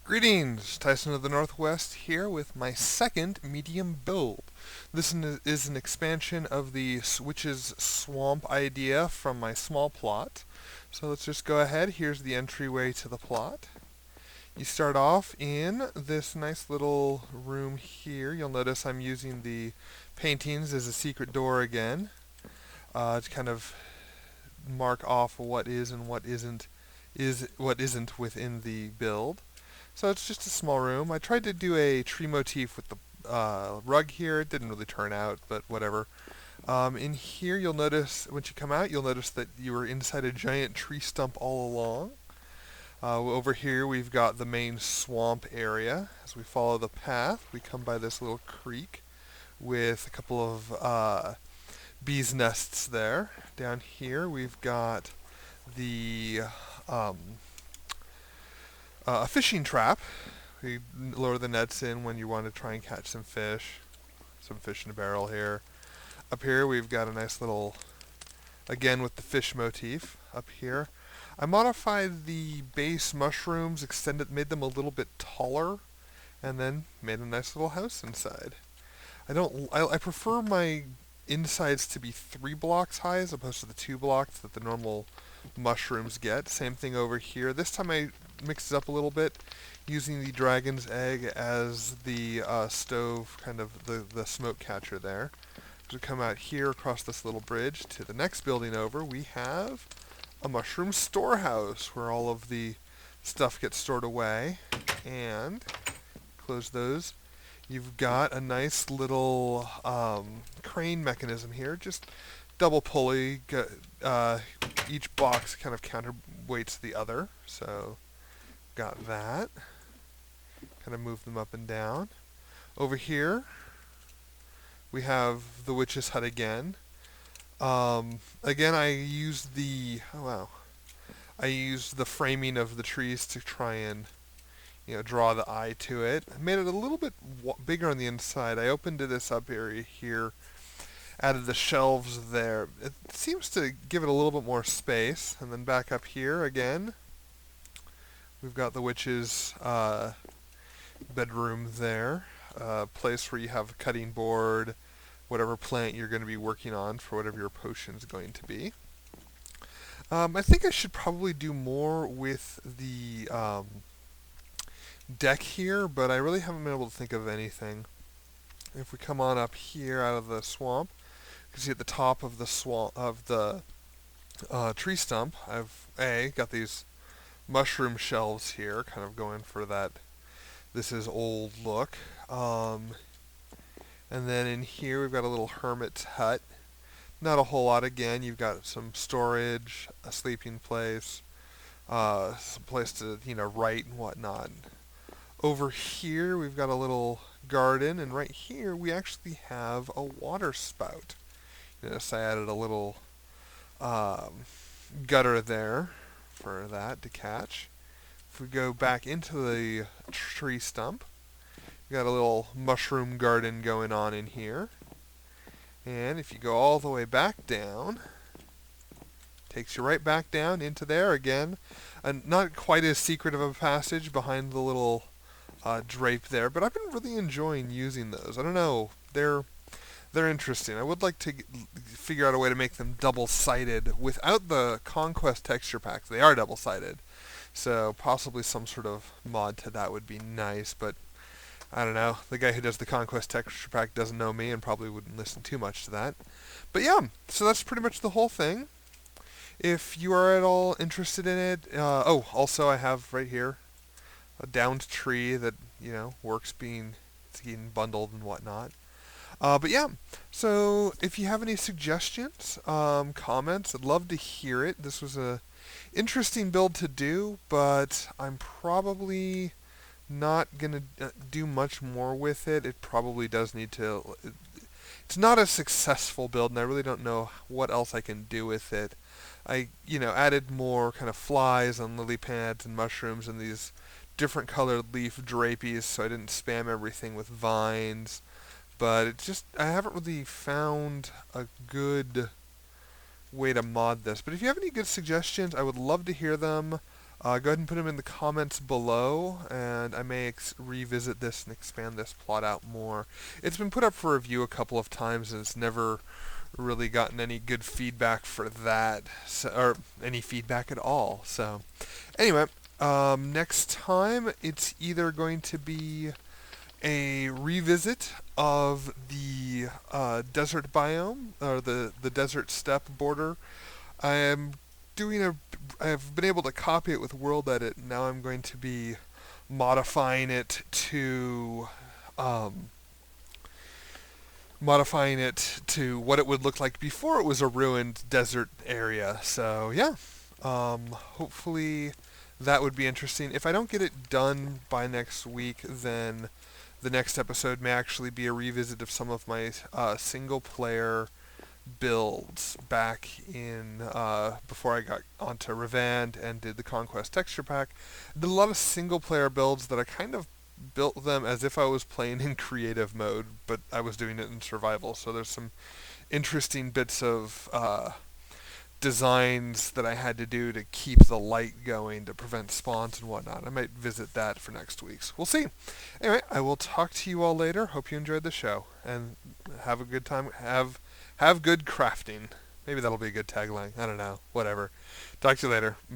Greetings, Tyson of the Northwest here with my second medium build. Is an expansion of the Witch's Swamp idea from my small plot. So let's just go ahead. Here's the entryway to the plot. You start off in this nice little room here. You'll notice I'm using the paintings as a secret door again to kind of mark off what is and what isn't within the build. So it's just a small room. I tried to do a tree motif with the rug here. It didn't really turn out, but whatever. In here, you'll notice, once you come out, you'll notice that you were inside a giant tree stump all along. Over here, we've got the main swamp area. As we follow the path, we come by this little creek with a couple of bees' nests there. Down here, we've got the a fishing trap. We lower the nets in when you want to try and catch some fish. Some fish in a barrel here. Up here we've got a nice little, again with the fish motif up here. I modified the base mushrooms, made them a little bit taller, and then made a nice little house inside. I prefer my insides to be 3 blocks high as opposed to the 2 blocks that the normal mushrooms get. Same thing over here. This time I mixed it up a little bit using the dragon's egg as the stove, kind of the smoke catcher there. As we come out here across this little bridge to the next building over, we have a mushroom storehouse where all of the stuff gets stored away. And close those. You've got a nice little crane mechanism here, just double pulley. Each box kind of counterweights the other, so got that. Kind of move them up and down. Over here, we have the witch's hut again. Again, I used the framing of the trees to try and draw the eye to it. I made it a little bit bigger on the inside. I opened this up area here, added the shelves there. It seems to give it a little bit more space. And then back up here again, we've got the witch's bedroom there, a place where you have a cutting board, whatever plant you're going to be working on for whatever your potion's going to be. I think I should probably do more with the deck here, but I really haven't been able to think of anything. If we come on up here out of the swamp, you can see at the top of the tree stump, I've got these mushroom shelves here, kind of going for that this is old look. And then in here we've got a little hermit's hut. Not a whole lot again. You've got some storage, a sleeping place, some place to write and whatnot. Over here we've got a little garden, and right here we actually have a water spout. Notice I added a little gutter there for that to catch. If we go back into the tree stump, we got a little mushroom garden going on in here. And if you go all the way back down, takes you right back down into there again. And not quite as secret of a passage behind the little drape there, but I've been really enjoying using those. I don't know, they're interesting. I would like to figure out a way to make them double-sided without the Conquest texture packs. They are double-sided, so possibly some sort of mod to that would be nice, but I don't know. The guy who does the Conquest texture pack doesn't know me and probably wouldn't listen too much to that. But yeah, so that's pretty much the whole thing. If you are at all interested in it, also I have right here a downed tree that, works being bundled and whatnot. But yeah, so if you have any suggestions, comments, I'd love to hear it. This was a interesting build to do, but I'm probably not going to do much more with it. It probably does need to... It's not a successful build, and I really don't know what else I can do with it. I, added more kind of flies on lily pads and mushrooms and these different colored leaf draperies, so I didn't spam everything with vines. But I haven't really found a good way to mod this. But if you have any good suggestions, I would love to hear them. Go ahead and put them in the comments below, and I may revisit this and expand this plot out more. It's been put up for review a couple of times, and it's never really gotten any good feedback for that, so, or any feedback at all. So, anyway, next time it's either going to be a revisit of the desert biome, or the desert steppe border. I am doing a I've been able to copy it with World Edit. Now I'm going to be modifying it to um, what it would look like before it was a ruined desert area. So yeah, hopefully that would be interesting. If I don't get it done by next week, then the next episode may actually be a revisit of some of my single player builds back in before I got onto Revand and did the Conquest texture pack. Did a lot of single player builds that I kind of built them as if I was playing in creative mode, but I was doing it in survival. So there's some interesting bits of designs that I had to do to keep the light going to prevent spawns and whatnot. I might visit that for next week's. We'll see. Anyway, I will talk to you all later. Hope you enjoyed the show and have a good time. Have good crafting. Maybe that'll be a good tagline. I don't know. Whatever. Talk to you later. Bye.